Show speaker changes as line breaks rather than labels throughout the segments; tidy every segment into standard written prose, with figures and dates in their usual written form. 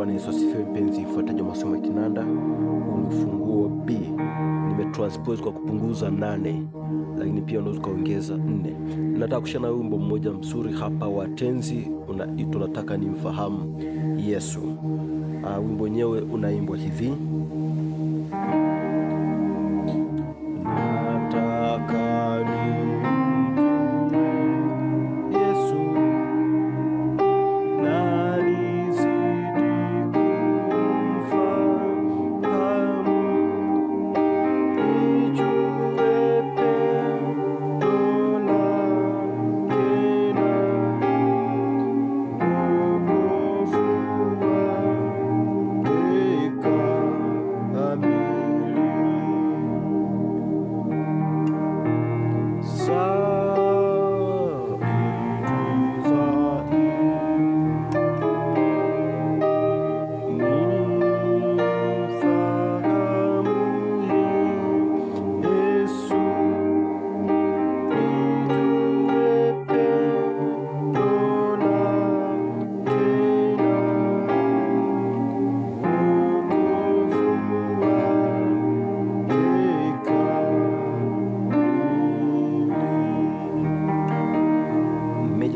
Bwana Yesu asifiwe. Mpenzi ifuataji wa masomo ya kinanda, huu ni ufunguo B. Nimetranspose kwa kupunguza 8, lakini pia unaweza kuongeza 4. Nataka kushana wimbo mmoja mzuri hapa wa tenzi unaitwa nataka nimfahamu Yesu. Wimbo wenyewe unaimbwa hivi: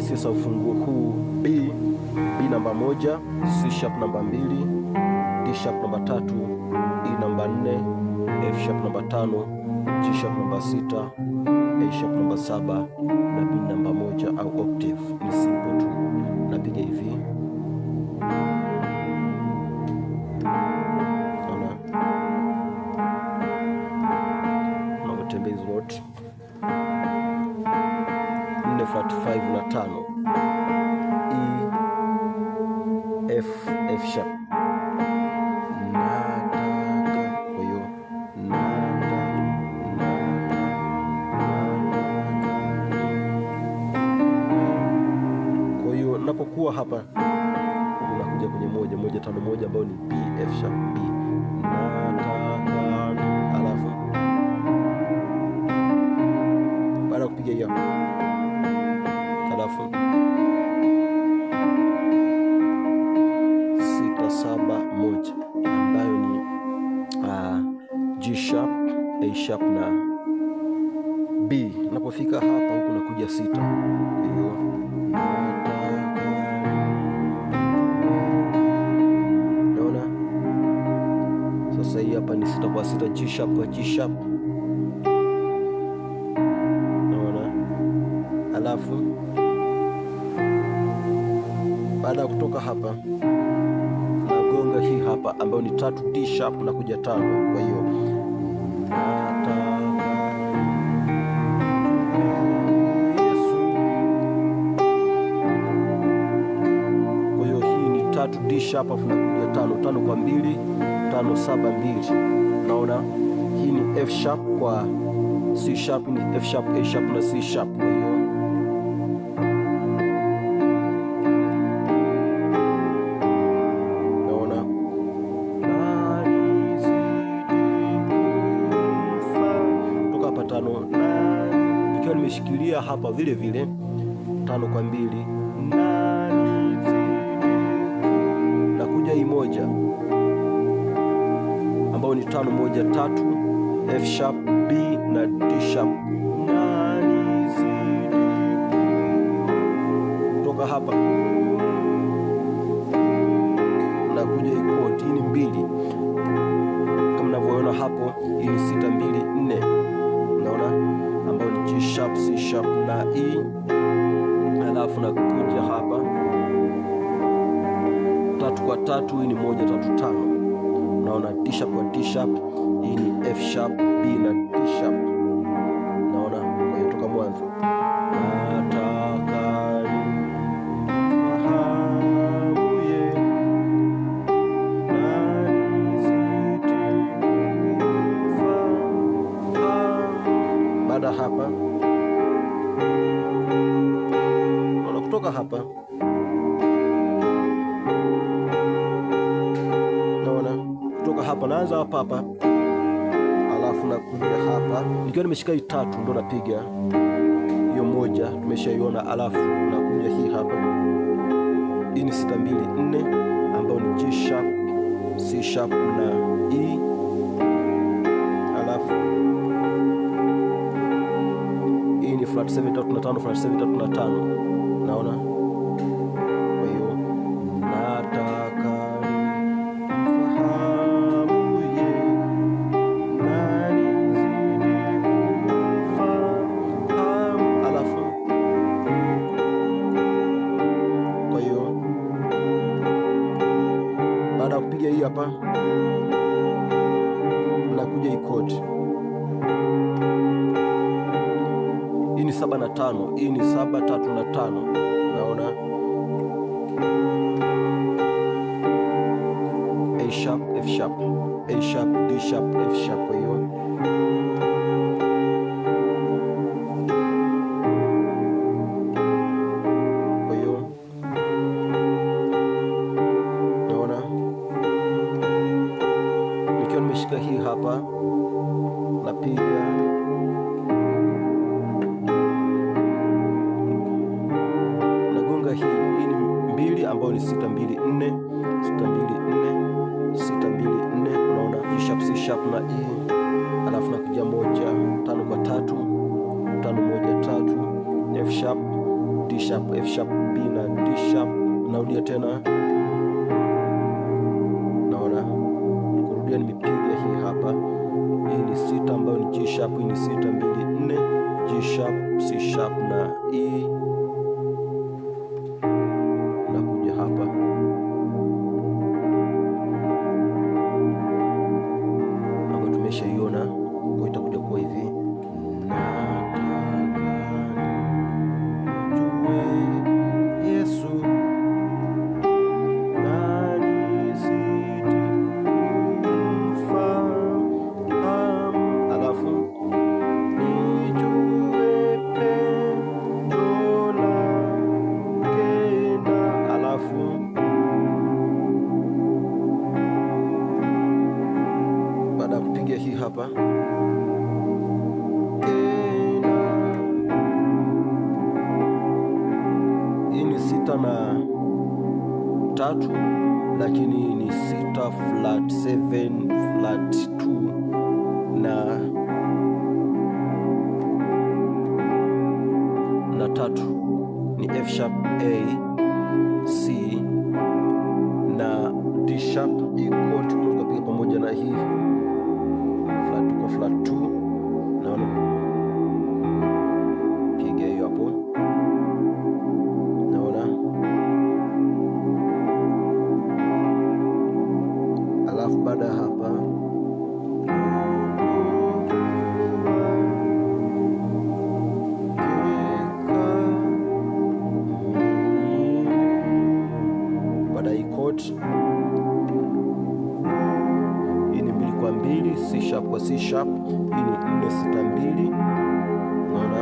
Sasa ufunguo huu B namba 1, C sharp namba 2, D sharp namba 3, E namba 4, F sharp namba 5, G sharp namba 6, A sharp namba 7 na B namba 1 au octave. Ni simple tu, napiga hivi. Naona na utembezi wote 4 flat 5 na 5, E F sharp, nataka. Kwa hiyo kwa hiyo napokuwa hapa unakuja kwenye 1 ambayo ni B F sharp B, nataka. Alafu baada ya kupiga hiyo, alafu 6-7-1 ambayo ni G sharp, A sharp na B. Napofika hapa huku nakuja 6. Hiyo naona sasa hii hapa ni 6 kwa 6, G sharp kwa G sharp, naona. Alafu baada ya kutoka hapa nagonga hii hapa ambayo ni 3 D sharp na kuja 5. Kwa hiyo Yesu. Kwa hiyo hii ni 3 D sharp afu nakuja 5 kwa 2, 5 7 2. Naona hii ni F sharp kwa C sharp, ni F sharp, A sharp na C sharp. Kwa hiyo nimeshikilia hapa vile vile 5 kwa 2, na kuja hii 1 ambayo ni 5 1 3, F sharp B na D sharp. Kutoka hapa na kuja hii chord, hii ni 2 kama mnavyoona hapo, hii ni 6 2 4, naona, ambayo ni G sharp, C sharp na E. Alafu na kuja hapa 3 kwa 3, hii ni 1 3 5, naona D sharp kwa D sharp, hii ni F sharp B na D sharp, naona. Kwa hiyo toka mwanzo nataka nimfahamu Yesu, baada hapa naona kutoka hapa, naona kutoka hapa naanza hapa, alafu nakuja hapa nikiwa nimeshika hii 3, ndo napiga hiyo 1 tumeshaiona, alafu nakuja hii hapa, hii ni 6 2 4 ambayo ni G sharp, C sharp na E, alafu hii ni flat 7 3 na 5, flat 7 3 na 5. Naona, kwa hiyo nataka fahamu ye nani zidi kufahamu, alafu kwa hiyo baada ya kupiga hii hapa nakuja hii chord. Hii ni 7 na 5, hii ni 7 3 na 5. Naona A sharp, F sharp, A sharp, D sharp, F sharp. Kwa hiyo naona nikiwa nimeshika hii hapa, napiga hii ni 2 ambayo ni 6 2 4 6 2 4 6 2 4. Unaona G sharp, C sharp na E, alafu nakuja 1 5 kwa 3 5 1 3, F sharp, D sharp, F sharp, B na D sharp. Narudia tena, naona kurudia, nimepiga hii hapa. Hii ni 6 ambayo ni G sharp, hii ni 6 2 4, G sharp, C sharp na E. Tumeshaiona, kwa itakuja kwa hivi, nataka mjue Yesu nani zidi kumfahamu, alafu nijue pendo lake na, alafu baada ya kupiga hii hapa hii ni 6 na 3, lakini ni 6 flat 7 flat 2 na 3 ni F sharp, A, C na D sharp. Hii chord tukapiga pamoja na hii flat kwa flat 2. Naona piga hiyo hapo, naona, alafu baada ya hapa baada ya chord kwa 2, C sharp kwa C sharp. Hii ni 4 6 2, unaona,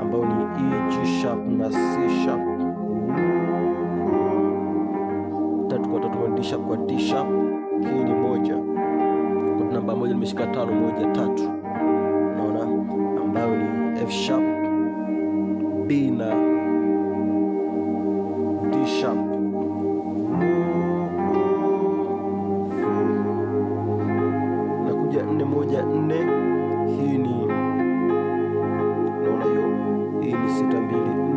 ambao ni E, G sharp na C sharp. 3 kwa 3 D sharp kwa D sharp. Hii ni 1 kwa namba 1, nimeshika 5 1 3, unaona, ambao ni F sharp, B na D sharp. Nakuja 4 1 4. Hii ni, naona hiyo, hii ni 6 2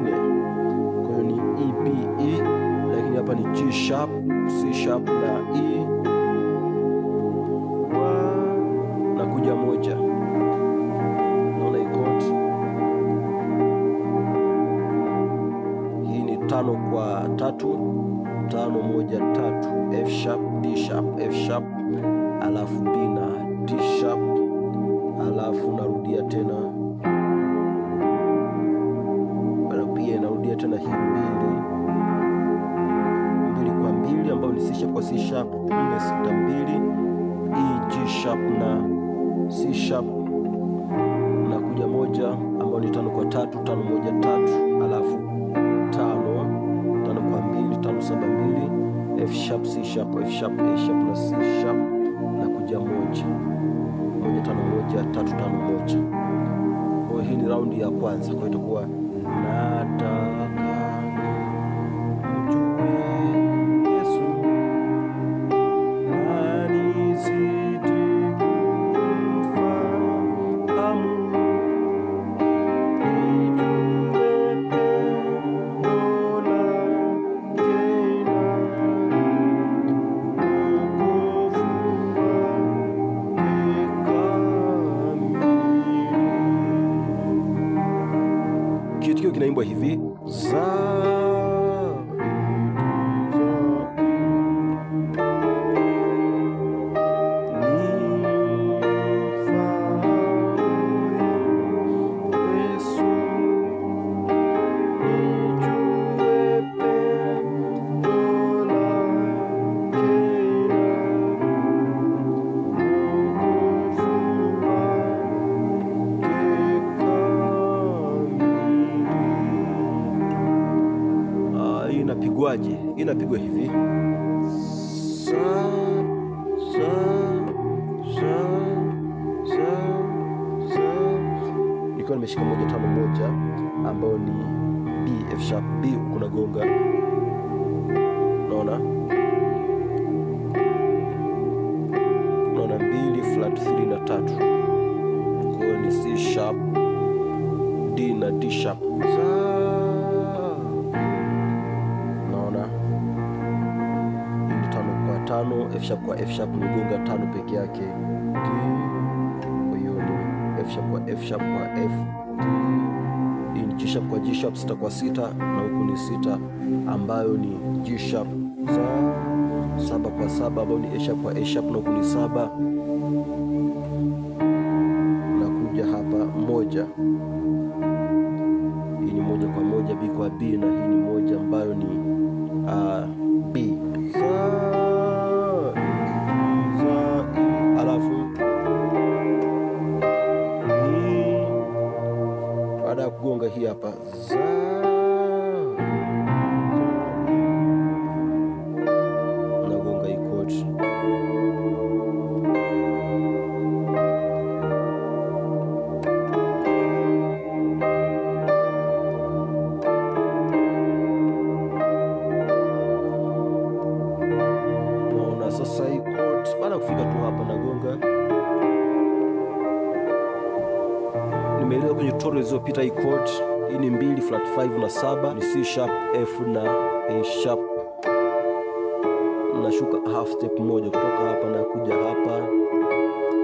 4. Kwa hiyo ni E B E, lakini hapa ni G sharp, C sharp na E. Nakuja 1, naona iko. Hii ni 5 kwa 3 5 1 3, F sharp, D sharp, F sharp, alafu B na D sharp, alafu narudia tena, baada pia narudia tena hii 2 kwa 2 ambayo ni C sharp kwa C sharp, 4 6 2, E G sharp na C sharp, nakuja 1 ambayo ni 5 kwa 3 5 1 3, alafu 5 kwa 2 5 7 2, F sharp, C sharp, F sharp, A sharp na C sharp, nakuja 1 1 5 1 3 5 1. Kwa hii ni raundi ya kwanza, kwa hiyo itakuwa nataka mjue Yesu wimbo hivi za inapigwa hivi nikiwa nimeshika 151 ambayo ni B, F sharp, B kuna gonga, naona 2 flat 3 na 3, kwa hiyo ni C sharp, D na D sharp. F sharp kwa F sharp nigonga 5 peke yake D. Kwa hiyo ni F sharp kwa F sharp kwa F D. Ni G sharp kwa G sharp 6 kwa 6 na huku ni 6 ambayo ni G sharp, 7 kwa 7 ambayo ni A sharp kwa A sharp na huku ni 7, na kuja hapa moja. Hii ni moja kwa moja, B kwa B, na hii ni moja ambayo ni B. Baada ya kugonga hii hapa nagonga hii chord. Naona sasa hii chord baada ya kufika tu hapa nagonga. Nimeeleza kwenye tutorial zilizopita hii chord. Hii ni 2 flat 5 na 7, ni C sharp, F na A sharp. Nashuka half step moja kutoka hapa na kuja hapa.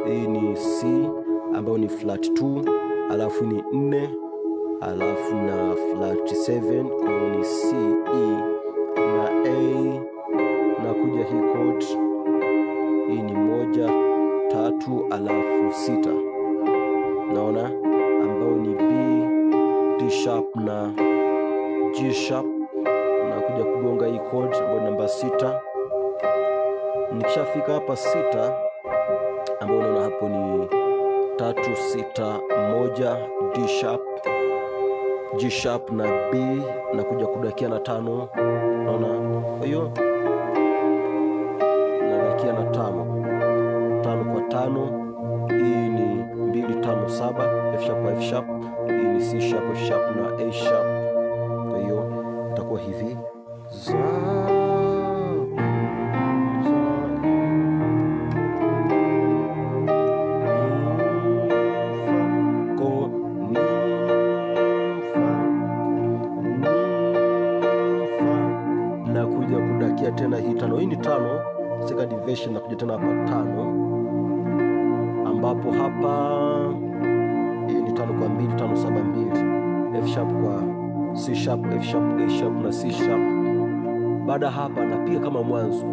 Hii ni C ambayo ni flat 2, alafu ni 4, alafu na flat 7, kwa hiyo ni C, E na A, na kuja hii chord. Hii ni 1 3 alafu 6, naona ambao ni B, D sharp na G sharp, na kuja kugonga hii chord ambayo namba 6. Nikishafika hapa 6 ambao unaona hapo ni 3 6 1, D sharp, G sharp na B, na kuja kudakia na 5, naona. Kwa hiyo nadakia na 5 kwa 5. Hii ni 2 5 7, F sharp kwa F sharp. Hii ni C sharp, F sharp na A sharp. Kwa hiyo itakuwa hivi na kuja kudakia tena hii 5. Hii ni 5 second version, na kuja tena hapa 5 ambapo hapa hii ni 5 kwa 2 5 7 2, F sharp kwa C sharp, F sharp, A sharp na C sharp. Baada hapa napiga kama mwanzo.